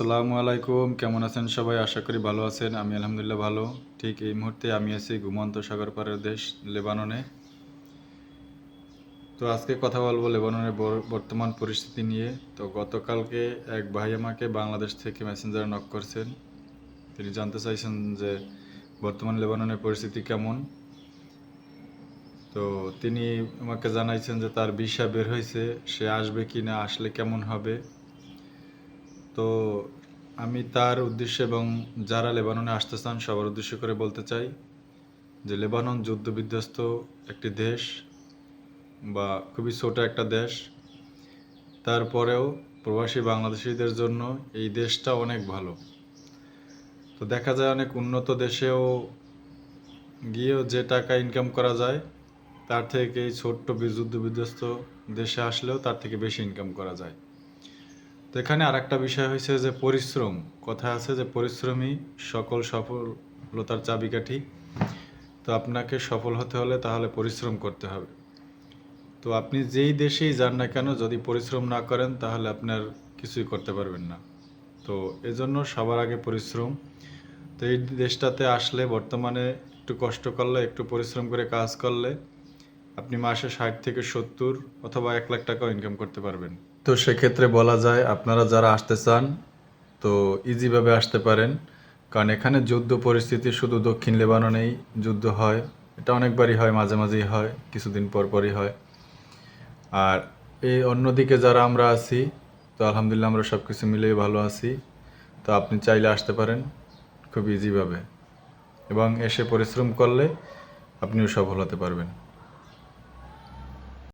আসসালামু আলাইকুম, কেমন আছেন সবাই? আশা করি ভালো আছেন। আমি আলহামদুলিল্লাহ ভালো। ঠিক এই মুহূর্তে আমি আছি ঘুমন্ত সাগর পাড়ের দেশ লেবাননে। তো আজকে কথা বলবো লেবাননের বর্তমান পরিস্থিতি নিয়ে। তো গতকালকে এক ভাই আমাকে বাংলাদেশ থেকে মেসেঞ্জারে নক করছেন। তিনি জানতে চাইছেন যে বর্তমান লেবাননের পরিস্থিতি কেমন। তো তিনি আমাকে জানাইছেন যে তার ভিসা বের হয়েছে, সে আসবে কি না, আসলে কেমন হবে। তো আমি তার উদ্দেশ্যে এবং যারা লেবাননে আসতে চান সবার উদ্দেশ্য করে বলতে চাই যে লেবানন যুদ্ধ বিধ্বস্ত একটি দেশ বা খুবই ছোট একটা দেশ, তারপরেও প্রবাসী বাংলাদেশিদের জন্য এই দেশটা অনেক ভালো। তো দেখা যায় অনেক উন্নত দেশেও গিয়েও যে টাকা ইনকাম করা যায় তার থেকে এই ছোট্ট যুদ্ধ বিধ্বস্ত দেশে আসলেও তার থেকে বেশি ইনকাম করা যায়। তো এখানে আর একটা বিষয় হয়েছে যে পরিশ্রম। কথা আছে যে পরিশ্রমই সকল সফলতার চাবিকাঠি। তো আপনাকে সফল হতে হলে তাহলে পরিশ্রম করতে হবে। তো আপনি যেই দেশেই যান না কেন, যদি পরিশ্রম না করেন তাহলে আপনার কিছুই করতে পারবেন না। তো এজন্য সবার আগে পরিশ্রম। তো এই দেশটাতে আসলে বর্তমানে একটু কষ্ট করলে, একটু পরিশ্রম করে কাজ করলে আপনি মাসে 60 থেকে 70 অথবা 1 লাখ টাকাও ইনকাম করতে পারবেন। তো সেক্ষেত্রে বলা যায় আপনারা যারা আসতে চান তো ইজিভাবে আসতে পারেন, কারণ এখানে যুদ্ধ পরিস্থিতি শুধু দক্ষিণ লেবাননেই যুদ্ধ হয়। এটা অনেকবারই হয়, মাঝে মাঝেই হয়, কিছুদিন পর পরই হয়। আর এই অন্যদিকে যারা আমরা আছি, তো আলহামদুলিল্লাহ আমরা সব কিছু মিলিয়ে ভালো আছি। তো আপনি চাইলে আসতে পারেন খুব ইজিভাবে, এবং এসে পরিশ্রম করলে আপনিও সফল হতে পারবেন।